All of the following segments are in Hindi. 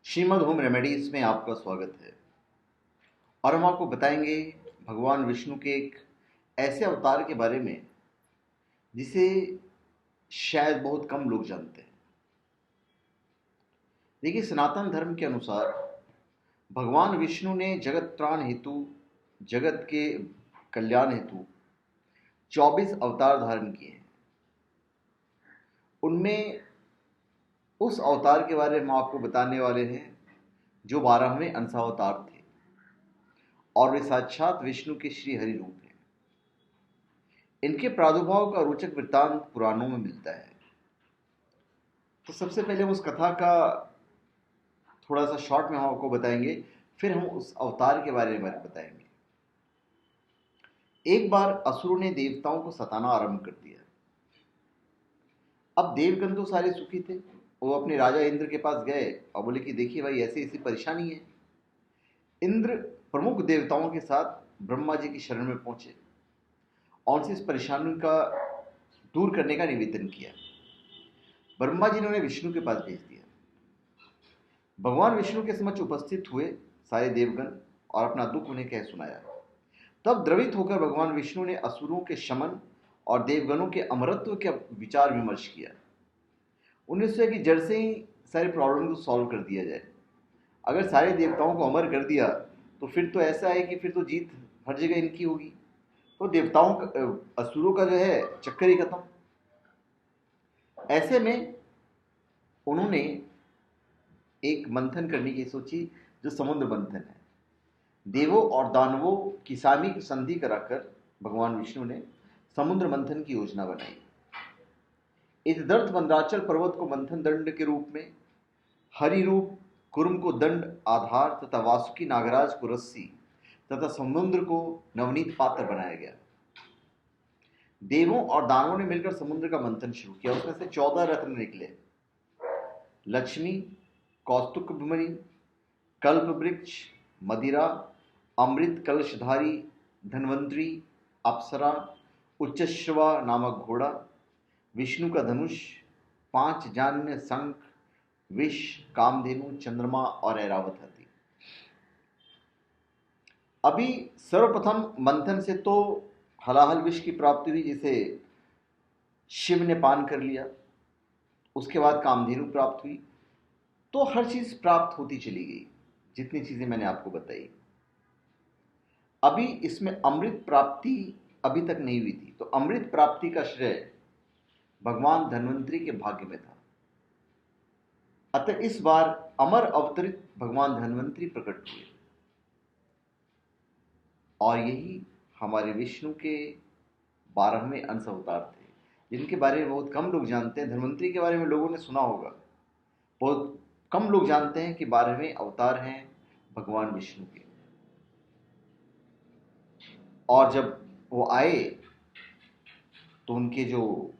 श्रीमद् होम रेमेडीज में आपका स्वागत है। और हम आपको बताएंगे भगवान विष्णु के एक ऐसे अवतार के बारे में जिसे शायद बहुत कम लोग जानते हैं। देखिए, सनातन धर्म के अनुसार भगवान विष्णु ने जगत त्राण हेतु, जगत के कल्याण हेतु 24 अवतार धारण किए हैं। उनमें उस अवतार के बारे में हम आपको बताने वाले हैं जो 12वें अंशावतार थे और वे साक्षात विष्णु के श्री हरि रूप हैं। इनके प्रादुर्भाव का रोचक वृत्तांत पुराणों में मिलता है। तो सबसे पहले हम उस कथा का थोड़ा सा शॉर्ट में हम आपको बताएंगे, फिर हम उस अवतार के बारे में बताएंगे। एक बार असुरों ने देवताओं को सताना आरंभ कर दिया। अब देवगण तो सारे सुखी थे। वो अपने राजा इंद्र के पास गए और बोले कि देखिए भाई, ऐसी ऐसी परेशानी है। इंद्र प्रमुख देवताओं के साथ ब्रह्मा जी की शरण में पहुंचे और उनसे इस परेशानी का दूर करने का निवेदन किया। ब्रह्मा जी ने उन्हें विष्णु के पास भेज दिया। भगवान विष्णु के समक्ष उपस्थित हुए सारे देवगण और अपना दुख उन्हें कह सुनाया। तब द्रवित होकर भगवान विष्णु ने असुरों के शमन और देवगणों के अमरत्व का विचार विमर्श किया। उन्हें सोचा कि जड़ से ही सारे प्रॉब्लम को सॉल्व कर दिया जाए। अगर सारे देवताओं को अमर कर दिया तो फिर तो ऐसा है कि फिर तो जीत हर जगह इनकी होगी। तो देवताओं का, असुरों का जो है चक्कर ही खत्म। ऐसे में उन्होंने एक मंथन करने की सोची, जो समुद्र मंथन है। देवों और दानवों की सामूहिक संधि कराकर भगवान विष्णु ने समुद्र मंथन की योजना बनाई। इस दर्द मंदाचल पर्वत को मंथन दंड के रूप में, हरि रूप कुर्म को दंड आधार तथा वासुकी नागराज को रस्सी तथा समुद्र को नवनीत पात्र बनाया गया। देवों और दानवों ने मिलकर समुद्र का मंथन शुरू किया। उसमें से 14 रत्न निकले। लक्ष्मी, कौस्तुभमणि, कल्प वृक्ष, मदिरा, अमृत कलशधारी, धन्वंतरी, अप्सरा, उच्चश्रवा नामक घोड़ा, विष्णु का धनुष, 5 जान्य, शंख, विष, कामधेनु, चंद्रमा और ऐरावत हाथी। अभी सर्वप्रथम मंथन से तो हलाहल विष की प्राप्ति हुई, जिसे शिव ने पान कर लिया। उसके बाद कामधेनु प्राप्त हुई। तो हर चीज प्राप्त होती चली गई, जितनी चीजें मैंने आपको बताई। अभी इसमें अमृत प्राप्ति अभी तक नहीं हुई थी। तो अमृत प्राप्ति का श्रेय भगवान धन्वंतरी के भाग्य में था। अतः इस बार अमर अवतरित भगवान धन्वंतरी प्रकट हुए और यही हमारे विष्णु के 12वें अंश अवतार थे, जिनके बारे में बहुत कम लोग जानते हैं। धन्वंतरी के बारे में लोगों ने सुना होगा, बहुत कम लोग जानते हैं कि 12वें अवतार हैं भगवान विष्णु के। और जब वो आए तो उनके जो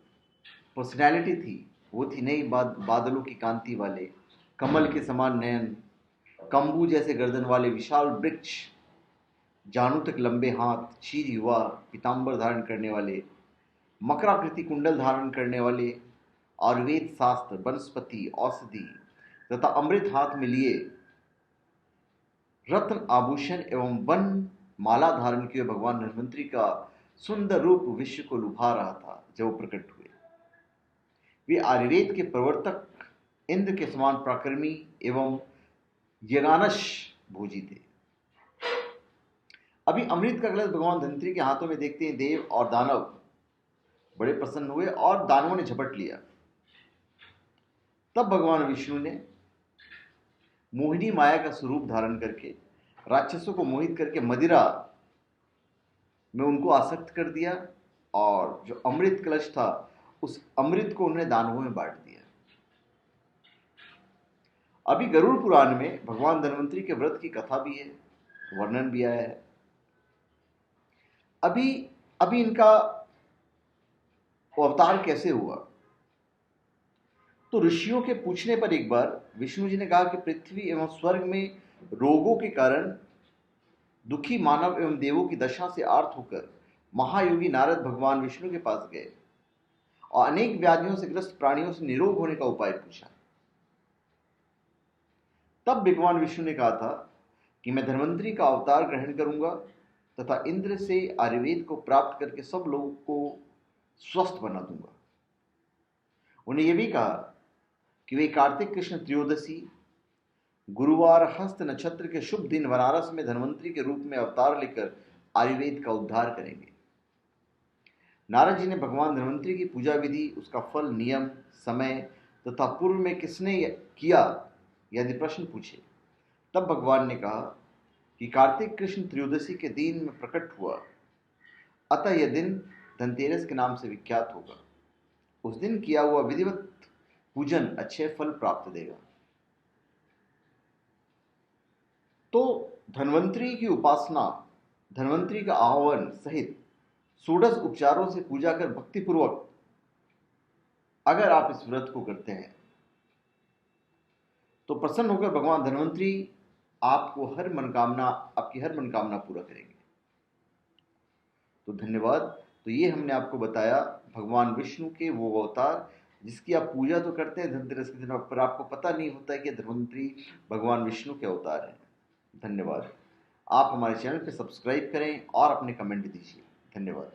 पर्सनैलिटी थी वो थी नई, बादलों की कांति वाले, कमल के समान नयन, कंबू जैसे गर्दन वाले विशाल वृक्ष, जानु तक लंबे हाथ, चीर युवा, पीतांबर धारण करने वाले, मकराकृति कुंडल धारण करने वाले, और वेद शास्त्र, वनस्पति, औषधि तथा अमृत हाथ में लिए, रत्न आभूषण एवं वन माला धारण किए भगवान धन्वंतरी का सुंदर रूप विश्व को लुभा रहा था। जब वो प्रकट हुए, वे आयुर्वेद के प्रवर्तक, इंद्र के समान पराक्रमी एवं यज्ञानश भोजी थे। अभी अमृत का कलश भगवान धन्वंतरी के हाथों में देखते हैं देव और दानव बड़े प्रसन्न हुए और दानवों ने झपट लिया। तब भगवान विष्णु ने मोहिनी माया का स्वरूप धारण करके राक्षसों को मोहित करके मदिरा में उनको आसक्त कर दिया और जो अमृत कलश था उस अमृत को उन्होंने दानवों में बांट दिया। अभी गरुड़ पुराण में भगवान धन्वंतरी के व्रत की कथा भी है, वर्णन भी आया है। अभी अभी इनका अवतार कैसे हुआ? तो ऋषियों के पूछने पर एक बार विष्णु जी ने कहा कि पृथ्वी एवं स्वर्ग में रोगों के कारण दुखी मानव एवं देवों की दशा से आर्त होकर महायोगी नारद भगवान विष्णु के पास गए और अनेक व्याधियों से ग्रस्त प्राणियों से निरोग होने का उपाय पूछा। तब भगवान विष्णु ने कहा था कि मैं धन्वंतरी का अवतार ग्रहण करूंगा तथा इंद्र से आयुर्वेद को प्राप्त करके सब लोगों को स्वस्थ बना दूंगा। उन्हें यह भी कहा कि वे कार्तिक कृष्ण त्रयोदशी गुरुवार हस्त नक्षत्र के शुभ दिन बनारस में धन्वंतरी के रूप में अवतार लेकर आयुर्वेद का उद्धार करेंगे। नारद जी ने भगवान धन्वंतरी की पूजा विधि, उसका फल, नियम, समय तथा पूर्व में किसने किया यदि प्रश्न पूछे। तब भगवान ने कहा कि कार्तिक कृष्ण त्रयोदशी के दिन में प्रकट हुआ, अतः यह दिन धनतेरस के नाम से विख्यात होगा। उस दिन किया हुआ विधिवत पूजन अच्छे फल प्राप्त देगा। तो धन्वंतरी की उपासना, धन्वंतरी का आह्वान सहित षोडश उपचारों से पूजा कर भक्तिपूर्वक अगर आप इस व्रत को करते हैं तो प्रसन्न होकर भगवान धन्वंतरी आपकी हर मनोकामना पूरा करेंगे। तो धन्यवाद। तो ये हमने आपको बताया भगवान विष्णु के वो अवतार जिसकी आप पूजा तो करते हैं धनतेरस के दिन, पर आपको पता नहीं होता है कि धन्वंतरी भगवान विष्णु के अवतार हैं। धन्यवाद। आप हमारे चैनल पे सब्सक्राइब करें और अपने कमेंट दीजिए। धन्यवाद।